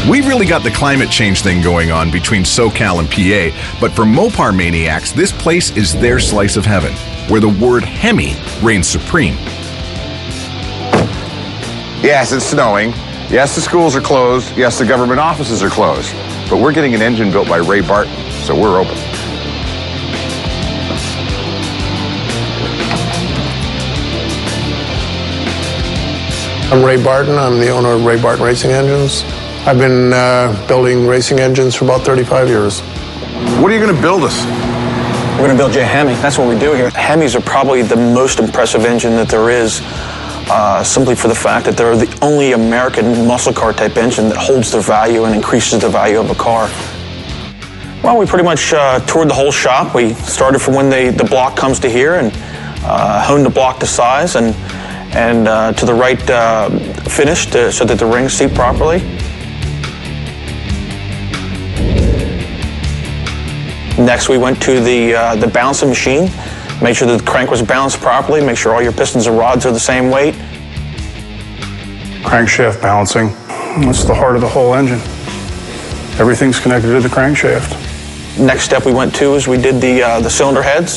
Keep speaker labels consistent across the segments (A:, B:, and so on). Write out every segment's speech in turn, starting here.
A: We've really got the climate change thing going on between SoCal and PA, but for Mopar maniacs, this place is their slice of heaven, where the word Hemi reigns supreme.
B: Yes, it's snowing. Yes, the schools are closed. Yes, the government offices are closed. But we're getting an engine built by Ray Barton, so we're open.
C: I'm Ray Barton. I'm the owner of Ray Barton Racing Engines. I've been building racing engines for about 35 years.
B: What are you going to build us?
D: We're going to build you a Hemi. That's what we do here. Hemis are probably the most impressive engine that there is, simply for the fact that they're the only American muscle car type engine that holds their value and increases the value of a car. Well, we pretty much toured the whole shop. We started from when the block comes to here and honed the block to size and to the right finish so that the rings seat properly. Next, we went to the balancing machine, make sure that the crank was balanced properly, make sure all your pistons and rods are the same weight.
E: Crankshaft balancing, that's the heart of the whole engine. Everything's connected to the crankshaft.
D: Next step we went to is we did the cylinder heads,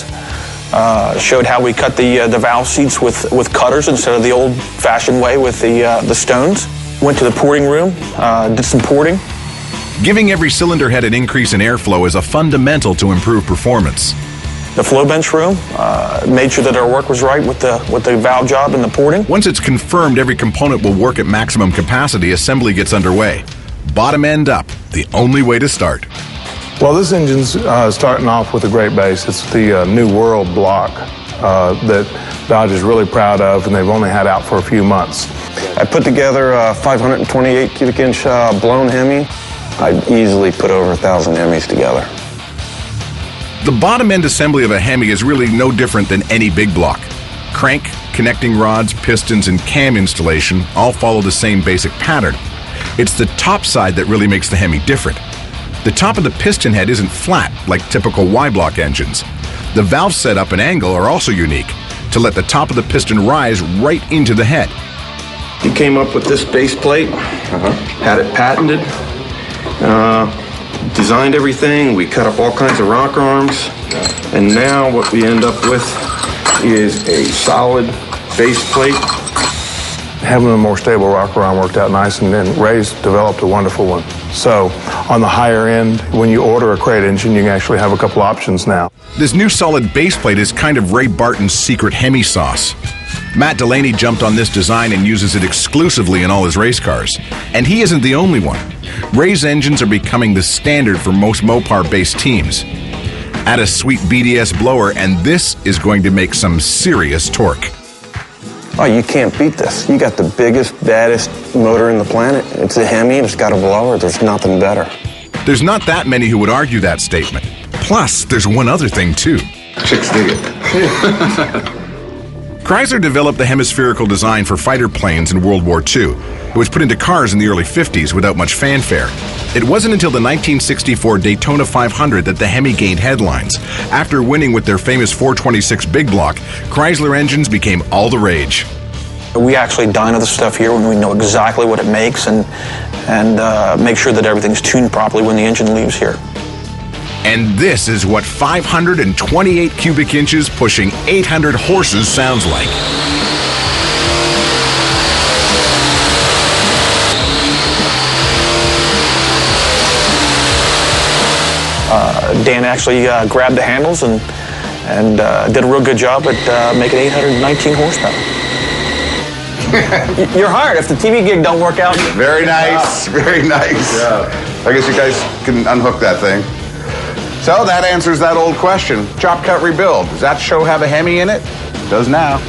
D: showed how we cut the valve seats with cutters instead of the old-fashioned way with the stones. Went to the porting room, did some porting.
A: Giving every cylinder head an increase in airflow is a fundamental to improve performance.
D: The flow bench room, made sure that our work was right with the valve job and the porting.
A: Once it's confirmed every component will work at maximum capacity, assembly gets underway. Bottom end up, the only way to start.
C: Well, this engine's starting off with a great base. It's the New World block that Dodge is really proud of, and they've only had out for a few months.
F: I put together a 528 cubic inch blown Hemi. I'd easily put over 1,000 Hemis together.
A: The bottom end assembly of a Hemi is really no different than any big block. Crank, connecting rods, pistons, and cam installation all follow the same basic pattern. It's the top side that really makes the Hemi different. The top of the piston head isn't flat like typical Y-block engines. The valve setup and angle are also unique to let the top of the piston rise right into the head.
F: He came up with this base plate, had it patented, designed everything. We cut up all kinds of rocker arms, and now what we end up with is a solid base plate.
C: Having a more stable rocker arm worked out nice, and then Ray's developed a wonderful one. So on the higher end, when you order a crate engine, you can actually have a couple options now.
A: This new solid base plate is kind of Ray Barton's secret Hemi sauce. Matt Delaney jumped on this design and uses it exclusively in all his race cars. And he isn't the only one. Ray's engines are becoming the standard for most Mopar-based teams. Add a sweet BDS blower, and this is going to make some serious torque.
F: Oh, you can't beat this. You got the biggest, baddest motor in the planet. It's a Hemi, it's got a blower. There's nothing better.
A: There's not that many who would argue that statement. Plus, there's one other thing, too.
B: Chicks dig it.
A: Chrysler developed the hemispherical design for fighter planes in World War II. It was put into cars in the early 50s without much fanfare. It wasn't until the 1964 Daytona 500 that the Hemi gained headlines. After winning with their famous 426 big block, Chrysler engines became all the rage.
D: We actually dyno the stuff here when we know exactly what it makes and make sure that everything's tuned properly when the engine leaves here.
A: And this is what 528 cubic inches pushing 800 horses sounds like.
D: Dan actually grabbed the handles and did a real good job at making 819 horsepower. You're hired if the TV gig don't work out.
B: Very nice, very nice. Yeah. I guess you guys can unhook that thing. So that answers that old question. Chop, cut, rebuild. Does that show have a Hemi in it? It does now.